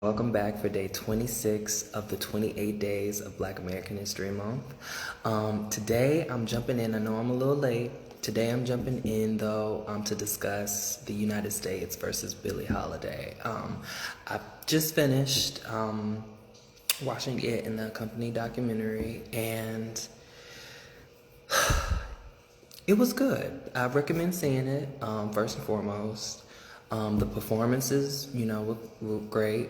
Welcome back for day 26 of the 28 days of Black American History Month. Today I'm jumping in, I know I'm a little late. Today I'm jumping in though to discuss the United States versus Billie Holiday. I just finished watching it in the accompanied documentary and it was good. I recommend seeing it, first and foremost. The performances, were great.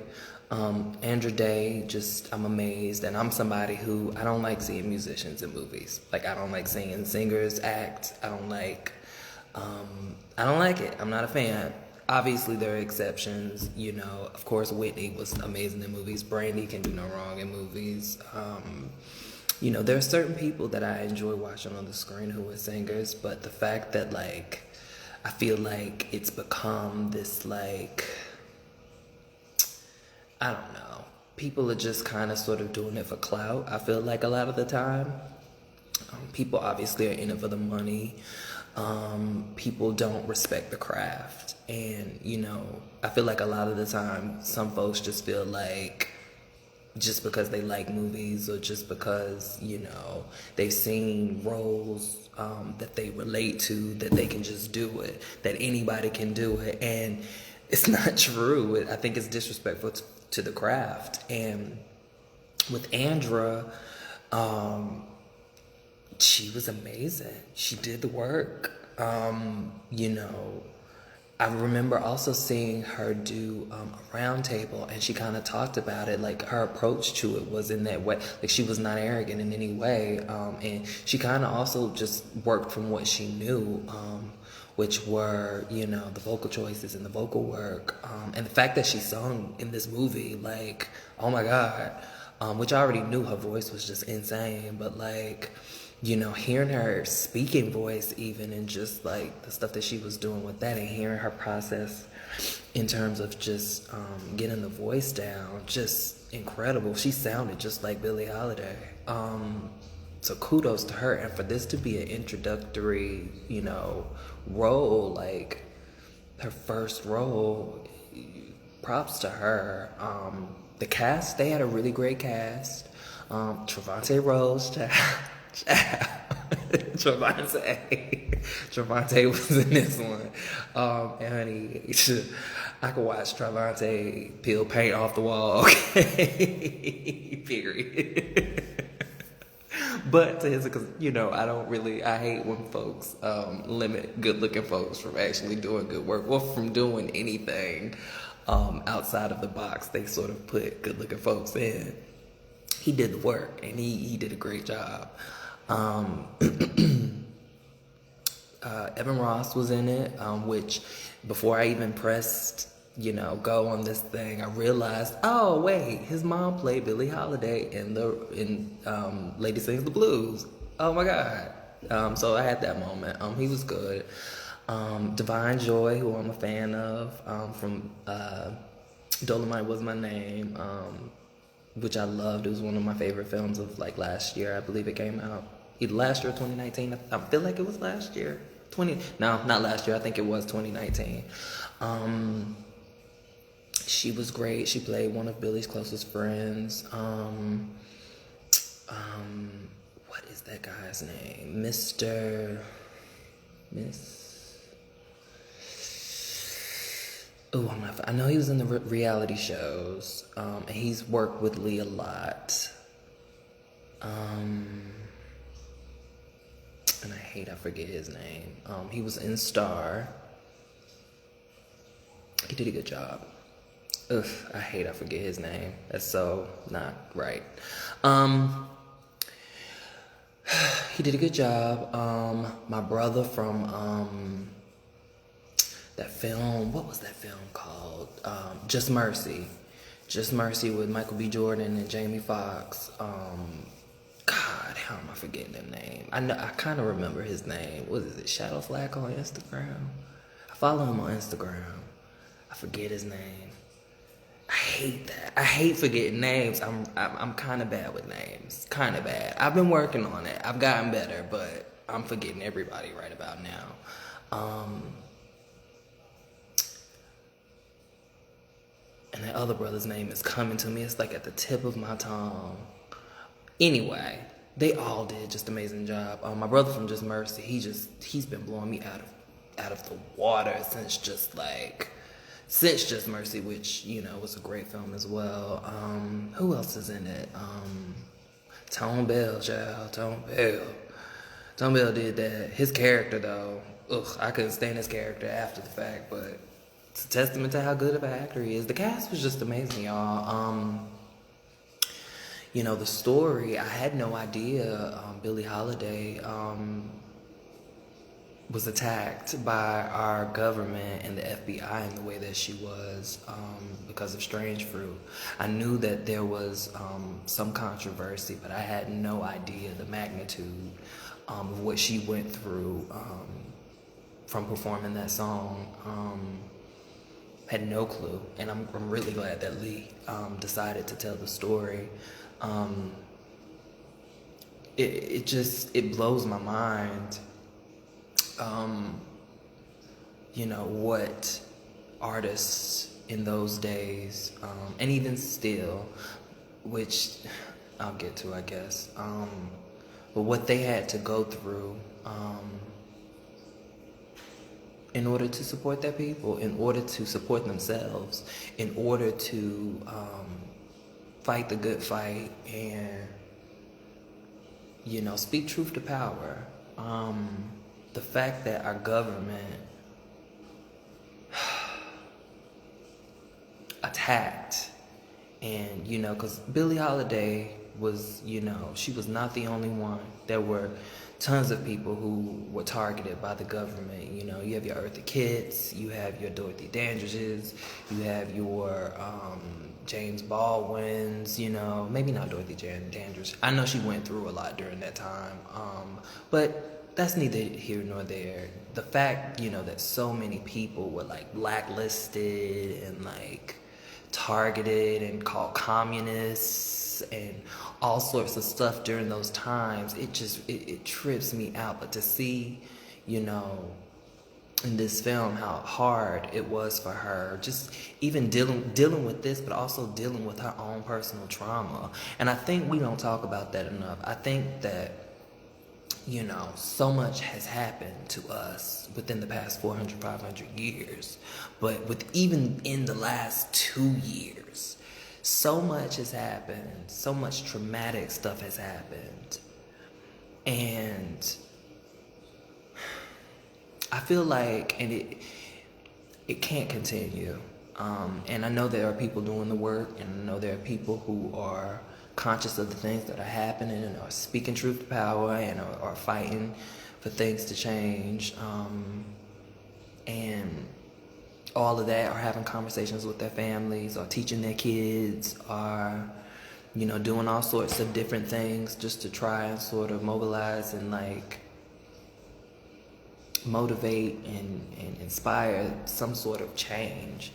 Andrew Day, I'm amazed. And I'm somebody who, I don't like seeing musicians in movies. Like, I don't like seeing singers act. I don't like it. I'm not a fan. Obviously, there are exceptions, Of course, Whitney was amazing in movies. Brandy can do no wrong in movies. There are certain people that I enjoy watching on the screen who are singers, but the fact that, I feel like it's become this, I don't know, people are just kind of sort of doing it for clout, I feel like a lot of the time. People obviously are in it for the money. People don't respect the craft. And, I feel like a lot of the time, some folks just feel like just because they like movies or just because, they've seen roles that they relate to, that they can just do it, that anybody can do it. And it's not true. I think it's disrespectful to the craft. And with Andra, she was amazing. She did the work. I remember also seeing her do a round table, and she kind of talked about it, like her approach to it was in that way, like she was not arrogant in any way, and she kind of also just worked from what she knew, which were, the vocal choices and the vocal work, and the fact that she sung in this movie, like, oh my God, which I already knew her voice was just insane, but hearing her speaking voice even, and just like the stuff that she was doing with that, and hearing her process in terms of just getting the voice down, just incredible. She sounded just like Billie Holiday. So kudos to her. And for this to be an introductory, role, like her first role, props to her. The cast, they had a really great cast. Trevante Rose, Trevante was in this one. And honey, I could watch Trevante peel paint off the wall. Okay, period. But to his, because I hate when folks limit good-looking folks from actually doing good work or from doing anything outside of the box they sort of put good-looking folks in. He did the work, and he did a great job. Evan Ross was in it, which before I even pressed, go on this thing, I realized, oh wait, his mom played Billie Holiday in Lady Sings the Blues. Oh my God. So I had that moment. He was good. Divine Joy, who I'm a fan of, from Dolomite Was My Name, which I loved. It was one of my favorite films of last year. I believe it came out either last year or 2019. I feel like it was last year. No, not last year. I think it was 2019. She was great. She played one of Billie's closest friends. What is that guy's name? I know he was in the reality shows, and he's worked with Lee a lot. And I forget his name. He was in Star. He did a good job. I forget his name. That's so not right. He did a good job. My brother from that film, what was that film called? Just Mercy. Just Mercy with Michael B. Jordan and Jamie Foxx. God, how am I forgetting their name? I kind of remember his name. What is it? Shadow Flack on Instagram? I follow him on Instagram. I forget his name. I hate that. I hate forgetting names. I'm kind of bad with names. Kind of bad. I've been working on it. I've gotten better, but I'm forgetting everybody right about now. And that other brother's name is coming to me. It's like at the tip of my tongue. Anyway, they all did just an amazing job. My brother from Just Mercy, he's been blowing me out of the water since Just Mercy, which, you know, was a great film as well. Who else is in it? Tone Bell, child. Tone Bell. Tone Bell did that. His character, though, I couldn't stand his character after the fact, but it's a testament to how good of an actor he is. The cast was just amazing, y'all. You know, the story, I had no idea Billie Holiday was attacked by our government and the FBI in the way that she was because of Strange Fruit. I knew that there was some controversy, but I had no idea the magnitude of what she went through from performing that song. Had no clue, and I'm really glad that Lee decided to tell the story. It blows my mind. You know, what artists in those days, and even still, which I'll get to, I guess, but what they had to go through in order to support their people, in order to support themselves, in order to fight the good fight and, you know, speak truth to power. The fact that our government attacked, and, you know, because Billie Holiday was, you know, she was not the only one. There were tons of people who were targeted by the government. You know, you have your Eartha Kitts, you have your Dorothy Dandridges, you have your James Baldwins, you know, maybe not Dorothy Dandridge. I know she went through a lot during that time, but that's neither here nor there. The fact, you know, that so many people were like blacklisted and like targeted and called communists and all sorts of stuff during those times, it trips me out. But to see, you know, in this film how hard it was for her, just even dealing with this, but also dealing with her own personal trauma. And I think we don't talk about that enough. I think that, you know, so much has happened to us within the past 400, 500 years. But with even in the last 2 years, so much has happened. So much traumatic stuff has happened. And I feel like, and it can't continue. And I know there are people doing the work, and I know there are people who are conscious of the things that are happening and are speaking truth to power and are fighting for things to change, and all of that, are having conversations with their families, or teaching their kids, are, you know, doing all sorts of different things just to try and sort of mobilize and like motivate and inspire some sort of change.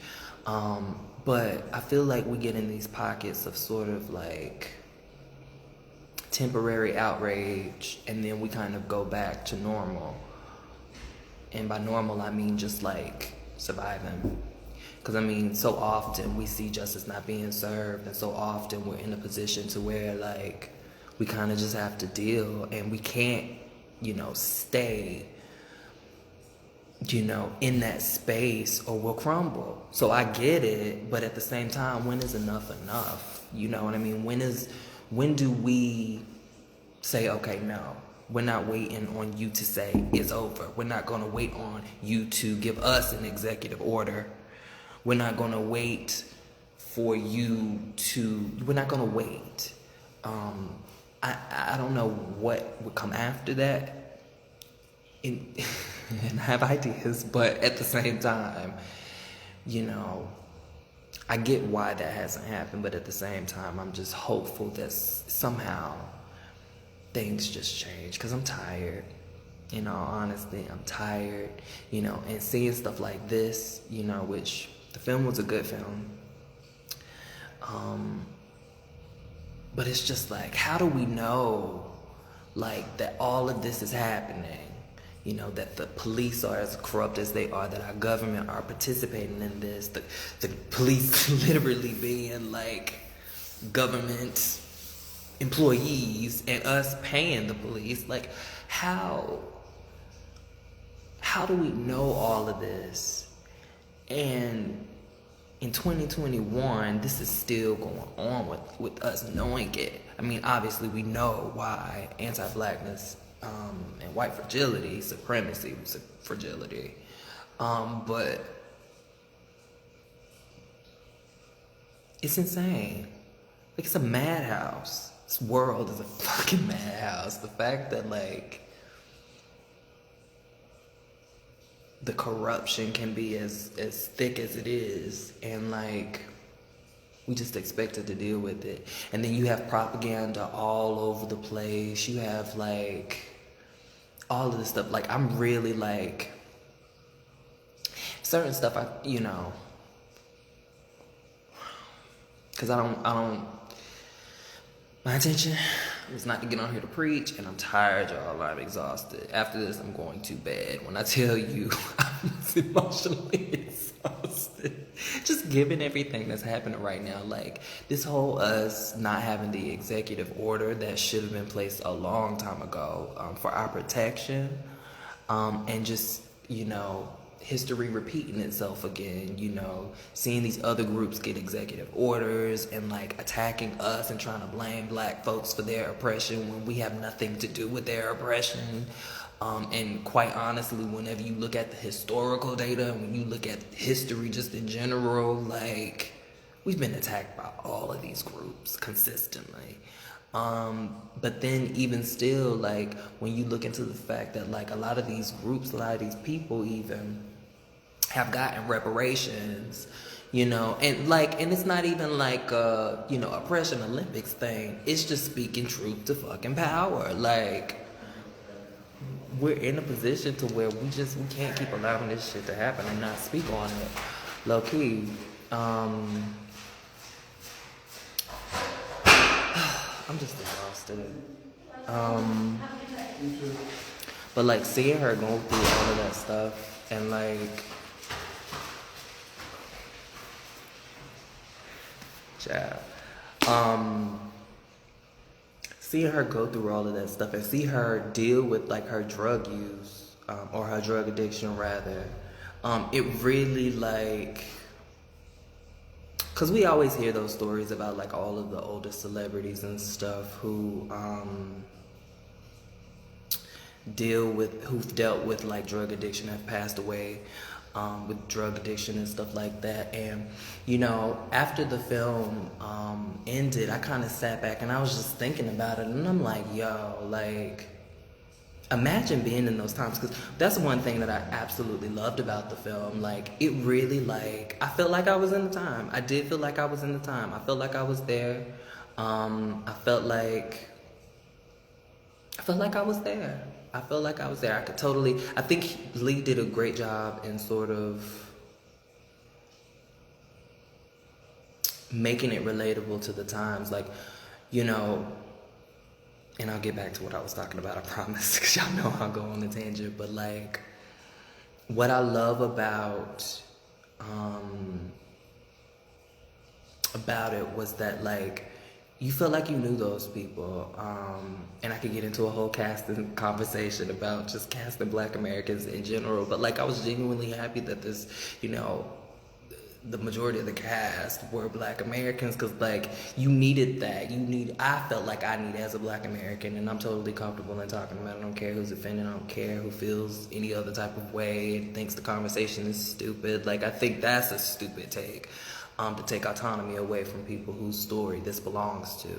But I feel like we get in these pockets of sort of like temporary outrage, and then we kind of go back to normal. And by normal, I mean just like surviving. Because I mean, so often we see justice not being served, and so often we're in a position to where like we kind of just have to deal, and we can't, you know, stay, you know, in that space, or we'll crumble. So I get it, but at the same time, when is enough enough? You know what I mean? When do we say, okay, no, we're not waiting on you to say it's over. We're not going to wait on you to give us an executive order. We're not going to wait for you to, we're not going to wait. I don't know what would come after that. And I have ideas, but at the same time, you know, I get why that hasn't happened, but at the same time, I'm just hopeful that somehow things just change, because I'm tired. You know, honestly, I'm tired, you know, and seeing stuff like this, you know, which the film was a good film. But it's just like, how do we know, like, that all of this is happening? that the police are as corrupt as they are, that our government are participating in this, the police literally being like government employees and us paying the police. Like, how do we know all of this? And in 2021, this is still going on with us knowing it. I mean, obviously we know why anti-blackness and white fragility, supremacy, fragility, but it's insane. Like, it's a madhouse. This world is a fucking madhouse. The fact that, like, the corruption can be as thick as it is, and, like, we just expected to deal with it. And then you have propaganda all over the place. You have, like, all of this stuff. Like, I'm really, like, certain stuff, because I don't, my intention was not to get on here to preach, and I'm tired, y'all. I'm exhausted. After this, I'm going to bed. When I tell you, I'm just emotionally exhausted. Just given everything that's happening right now, like, this whole us not having the executive order that should have been placed a long time ago for our protection, and just, history repeating itself again, seeing these other groups get executive orders and, like, attacking us and trying to blame black folks for their oppression when we have nothing to do with their oppression. And quite honestly, whenever you look at the historical data and when you look at history just in general, like, we've been attacked by all of these groups consistently. But then even still, like, when you look into the fact that, like, a lot of these groups, a lot of these people even have gotten reparations, and, like, and it's not even like oppression Olympics thing. It's just speaking truth to fucking power. Like, we're in a position to where we can't keep allowing this shit to happen and not speak on it. Low key. I'm just exhausted. But, like, seeing her go through all of that stuff and, like, seeing her go through all of that stuff and see her deal with, like, her drug use, or her drug addiction rather, it really, like, because we always hear those stories about, like, all of the older celebrities and stuff who've dealt with, like, drug addiction, have passed away with drug addiction and stuff like that. And, after the film ended, I kind of sat back and I was just thinking about it, and I'm like, yo, like, imagine being in those times, because that's one thing that I absolutely loved about the film. Like, it really, like, I felt like I was in the time. I did feel like I was in the time. I felt like I was there. I felt like I was there. I think Lee did a great job in sort of making it relatable to the times. Like, and I'll get back to what I was talking about, I promise, because y'all know I'll go on a tangent. But, like, what I love about it was that, like, you felt like you knew those people. And I could get into a whole casting conversation about just casting Black Americans in general. But, like, I was genuinely happy that this, the majority of the cast were Black Americans, because, like, you needed that. I felt like I needed as a Black American, and I'm totally comfortable in talking about it. I don't care who's offended. I don't care who feels any other type of way and thinks the conversation is stupid. Like, I think that's a stupid take, to take autonomy away from people whose story this belongs to.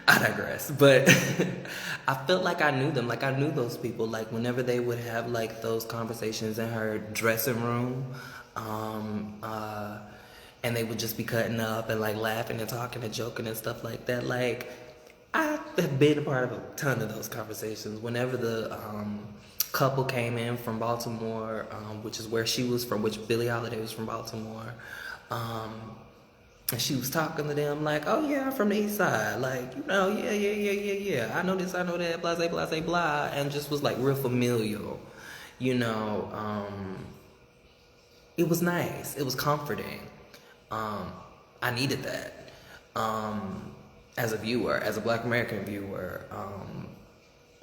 I digress, but I felt like I knew them. Like, I knew those people. Like, whenever they would have, like, those conversations in her dressing room, and they would just be cutting up and, like, laughing and talking and joking and stuff like that. Like, I have been a part of a ton of those conversations. Whenever the couple came in from Baltimore, which is where she was from, which Billie Holiday was from Baltimore, And she was talking to them like, oh yeah, I'm from the east side. Like, yeah. I know this, I know that, blah, blah, blah, blah. And just was like real familial. You know, it was nice. It was comforting. I needed that. As a viewer, as a Black American viewer,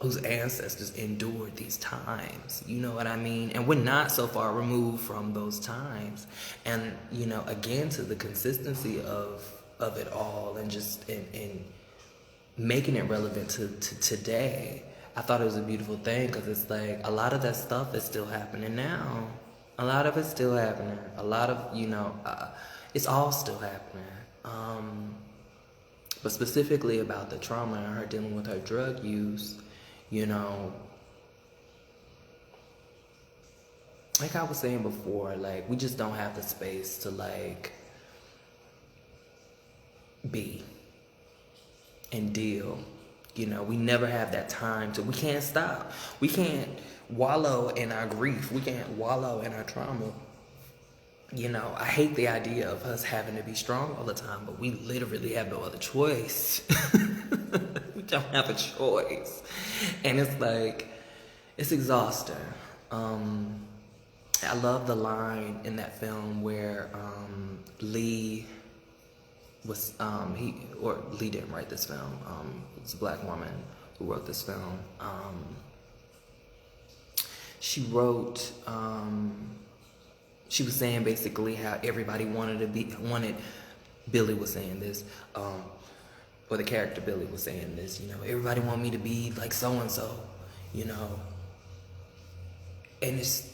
whose ancestors endured these times, you know what I mean? And we're not so far removed from those times. And, you know, again, to the consistency of it all and just in making it relevant to today, I thought it was a beautiful thing because it's like a lot of that stuff is still happening now. A lot of it's still happening. A lot of, you know, it's all still happening. But specifically about the trauma and her dealing with her drug use, you know, like I was saying before, like, we just don't have the space to, like, be and deal. You know, we never have that time to, we can't stop. We can't wallow in our grief. We can't wallow in our trauma. You know, I hate the idea of us having to be strong all the time, but we literally have no other choice. We don't have a choice. And it's like, it's exhausting. I love the line in that film where Lee was, Lee didn't write this film. It's a Black woman who wrote this film. She wrote, she was saying basically how everybody wanted, Billie was saying this, or the character Billie was saying this, you know, everybody want me to be like so-and-so, you know, and it's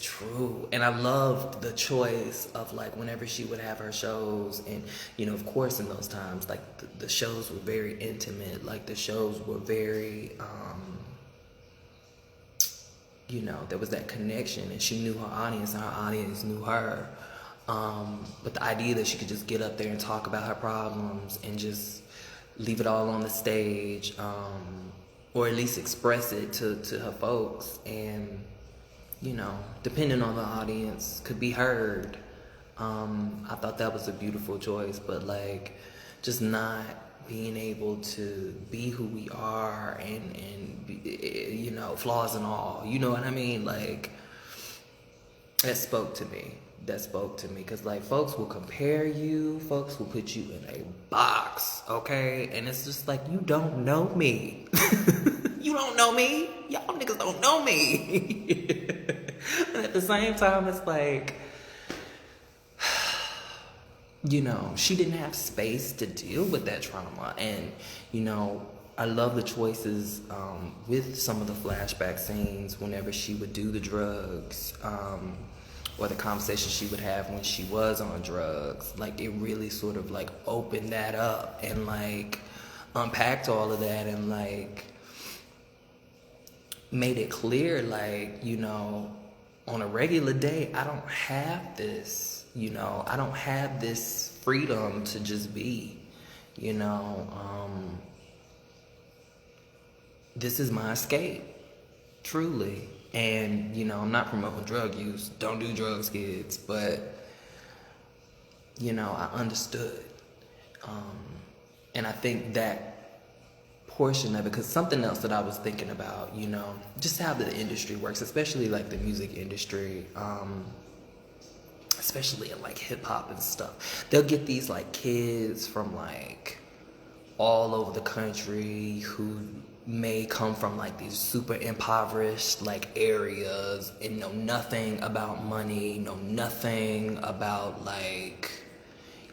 true. And I loved the choice of, like, whenever she would have her shows, and, you know, of course in those times, like, the shows were very intimate, like, the shows were very, you know, there was that connection, and she knew her audience, and her audience knew her. But the idea that she could just get up there and talk about her problems and just leave it all on the stage, or at least express it to her folks, and, you know, depending on the audience, could be heard. I thought that was a beautiful choice, but, like, just not being able to be who we are and be, you know, flaws and all, you know what I mean? Like, that spoke to me. Because, like, folks will compare you, folks will put you in a box, okay? And it's just like, you don't know me. You don't know me. Y'all niggas don't know me. And at the same time, it's like, you know, she didn't have space to deal with that trauma. And, you know, I love the choices with some of the flashback scenes whenever she would do the drugs, or the conversation she would have when she was on drugs. Like, it really sort of, like, opened that up and, like, unpacked all of that and, like, made it clear, like, you know, on a regular day, I don't have this. You know, I don't have this freedom to just be, you know, this is my escape, truly. And, you know, I'm not promoting drug use. Don't do drugs, kids. But, you know, I understood. And I think that portion of it, because something else that I was thinking about, you know, just how the industry works, especially, like, the music industry, especially in, like, hip-hop and stuff. They'll get these, like, kids from, like, all over the country who may come from, like, these super impoverished, like, areas and know nothing about money, know nothing about, like,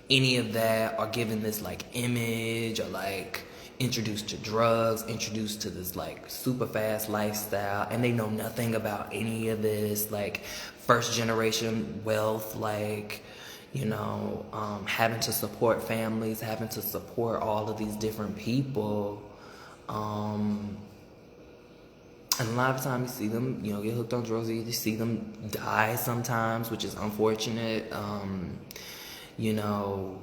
any of that, are given this, like, image, or, like, introduced to drugs, introduced to this, like, super fast lifestyle, and they know nothing about any of this, like, first generation wealth, like, you know, having to support families, having to support all of these different people. And a lot of times you see them, you know, get hooked on drugs, you see them die sometimes, which is unfortunate. You know,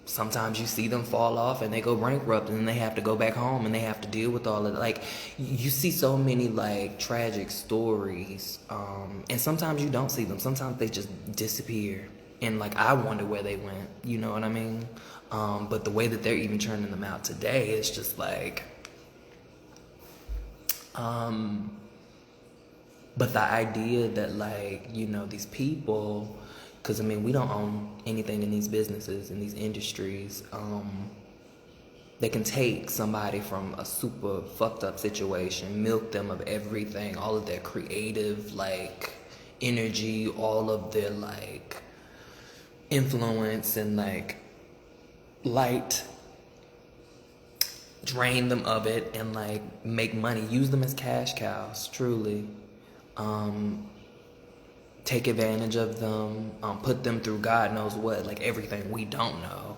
sometimes you see them fall off and they go bankrupt, and then they have to go back home and they have to deal with all of it. Like, you see so many, like, tragic stories, and sometimes you don't see them. Sometimes they just disappear, And like, I wonder where they went, you know what I mean? But the way that they're even churning them out today is just like, but the idea that like, you know, these people, because I mean, we don't own anything in these businesses, in these industries. They can take somebody from a super fucked up situation, milk them of everything, all of their creative like energy, all of their like influence and like light, drain them of it and like make money, use them as cash cows, truly. Take advantage of them, put them through God knows what, like everything we don't know.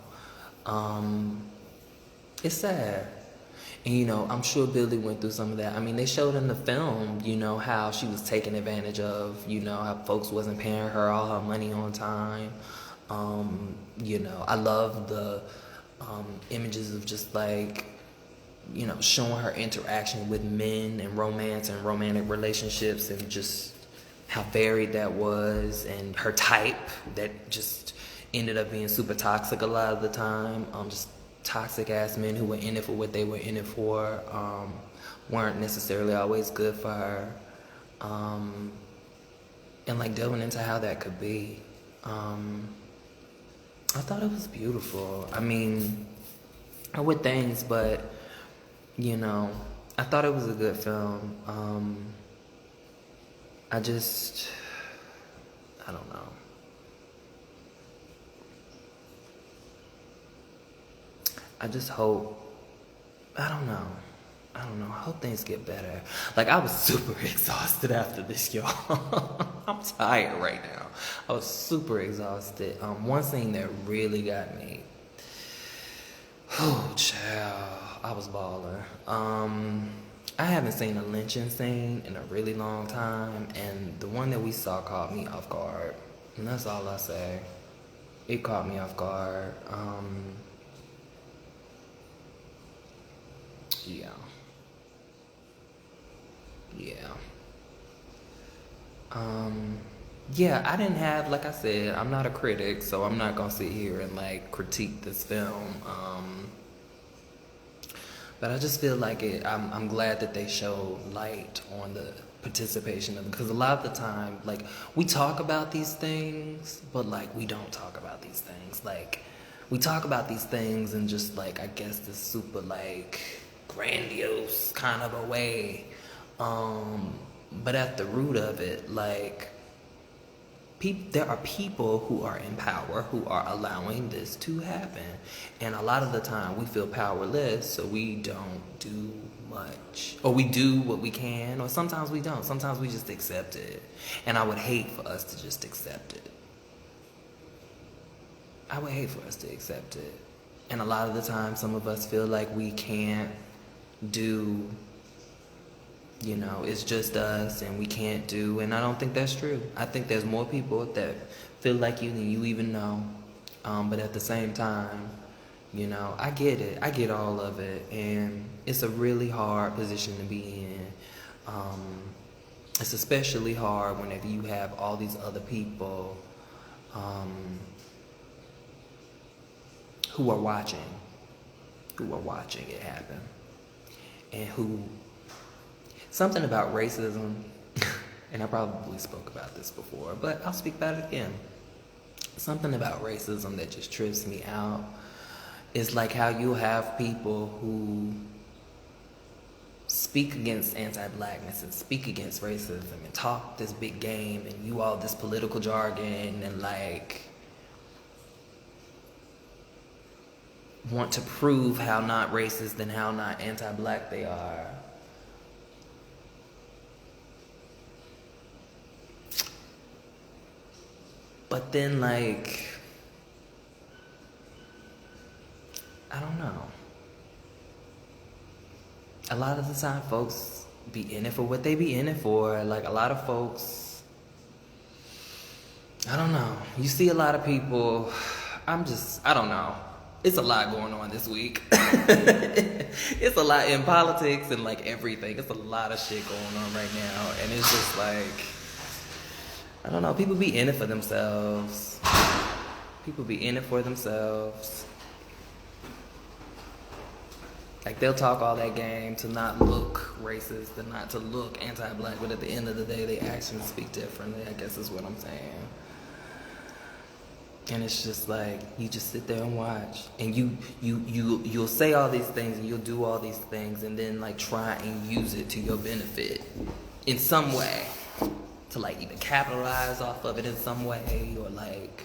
It's sad. And, you know, I'm sure Billie went through some of that. I mean, they showed in the film, you know, how she was taken advantage of, you know, how folks wasn't paying her all her money on time. You know, I love the images of just like, you know, showing her interaction with men and romance and romantic relationships and just how varied that was, and her type that just ended up being super toxic a lot of the time. Just toxic ass men who were in it for what they were in it for, weren't necessarily always good for her, and like delving into how that could be. I thought it was beautiful. I mean, I would things, but you know, I thought it was a good film. I don't know. I just hope, I don't know. I hope things get better. Like, I was super exhausted after this, y'all. I'm tired right now. I was super exhausted. One thing that really got me, oh, child, I was balling. I haven't seen a lynching scene in a really long time, and the one that we saw caught me off guard. And that's all I say. It caught me off guard. Yeah. Yeah, I didn't have, like I said, I'm not a critic, so I'm not gonna sit here and like critique this film. But I just feel like I'm glad that they show light on the participation of them, because a lot of the time, like, we talk about these things, but like we don't talk about these things. Like, we talk about these things in just like, I guess, this super like grandiose kind of a way, but at the root of it, like, there are people who are in power who are allowing this to happen, and a lot of the time we feel powerless, so we don't do much, or we do what we can, or sometimes we don't. Sometimes we just accept it, and I would hate for us to just accept it. I would hate for us to accept it. And a lot of the time, some of us feel like we can't do, you know, it's just us and we can't do, and I don't think that's true. I think there's more people that feel like you than you even know. But at the same time, you know, I get it. I get all of it, and it's a really hard position to be in. It's especially hard whenever you have all these other people who are watching it happen, and who, something about racism, and I probably spoke about this before, but I'll speak about it again. Something about racism that just trips me out is like how you have people who speak against anti-blackness and speak against racism and talk this big game and you all this political jargon and like want to prove how not racist and how not anti-black they are. But then, like, I don't know. A lot of the time, folks be in it for what they be in it for. Like, a lot of folks, I don't know. You see a lot of people, I don't know. It's a lot going on this week. It's a lot in politics and, like, everything. It's a lot of shit going on right now. And it's just like, I don't know, people be in it for themselves. People be in it for themselves. Like, they'll talk all that game to not look racist and not to look anti-black, but at the end of the day, their actions speak differently, I guess is what I'm saying. And it's just like, you just sit there and watch. And you'll say all these things and you'll do all these things and then, like, try and use it to your benefit in some way. To, like, either capitalize off of it in some way or, like,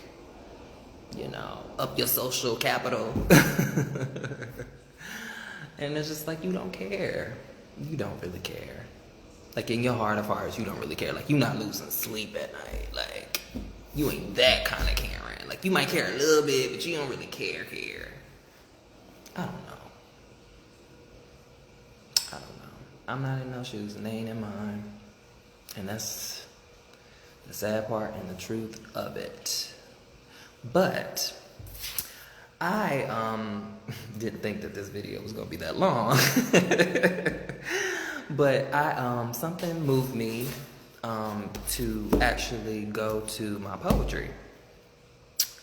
you know, up your social capital. And it's just like, you don't care. You don't really care. Like, in your heart of hearts, you don't really care. Like, you're not losing sleep at night. Like, you ain't that kind of caring. Like, you might care a little bit, but you don't really care. I don't know. I'm not in no shoes, and they ain't in mine. And that's the sad part and the truth of it. But I didn't think that this video was gonna be that long. But something moved me to actually go to my poetry.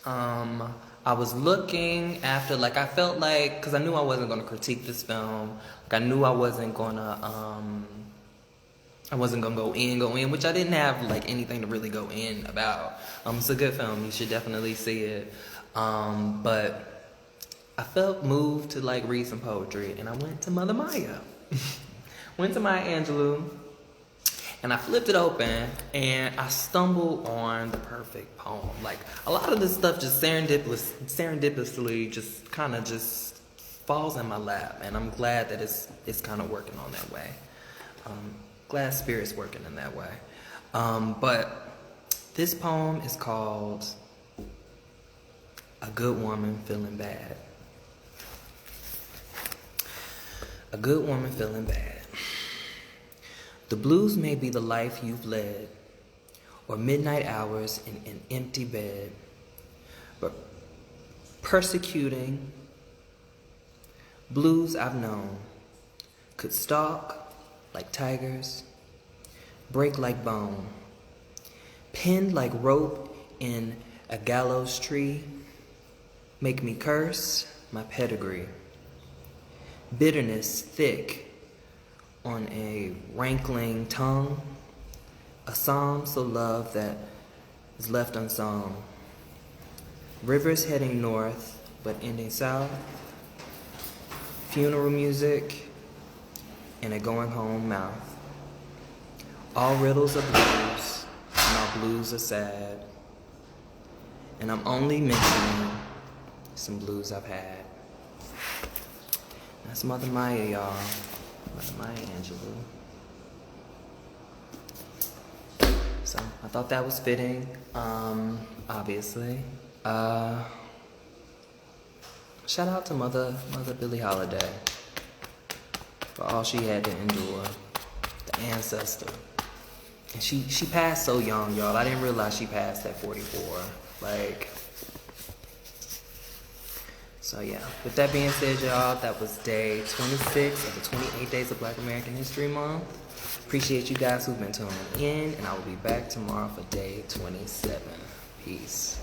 I was looking after, like, I felt like, because I knew I wasn't gonna critique this film. Like, I knew I wasn't gonna go in, which I didn't have, like, anything to really go in about. It's a good film. You should definitely see it. But I felt moved to, like, read some poetry, and I went to Mother Maya. Went to my Angelou, and I flipped it open, and I stumbled on the perfect poem. Like, a lot of this stuff just serendipitously just kind of just falls in my lap, and I'm glad that it's kind of working on that way. Glad Spirit's working in that way. But this poem is called A Good Woman Feeling Bad. A good woman feeling bad. The blues may be the life you've led, or midnight hours in an empty bed, but persecuting blues I've known could stalk like tigers, break like bone, pinned like rope in a gallows tree, make me curse my pedigree. Bitterness thick on a rankling tongue, a psalm so loved that is left unsung. Rivers heading north but ending south, funeral music and a going home mouth. All riddles are blues, and all blues are sad. And I'm only mentioning some blues I've had. That's Mother Maya, y'all. Mother Maya Angelou. So I thought that was fitting, obviously. Shout out to Mother Billie Holiday for all she had to endure, the ancestor. And she passed so young, y'all. I didn't realize she passed at 44. Like, so yeah. With that being said, y'all, that was day 26 of the 28 Days of Black American History Month. Appreciate you guys who've been tuning in, and I will be back tomorrow for day 27. Peace.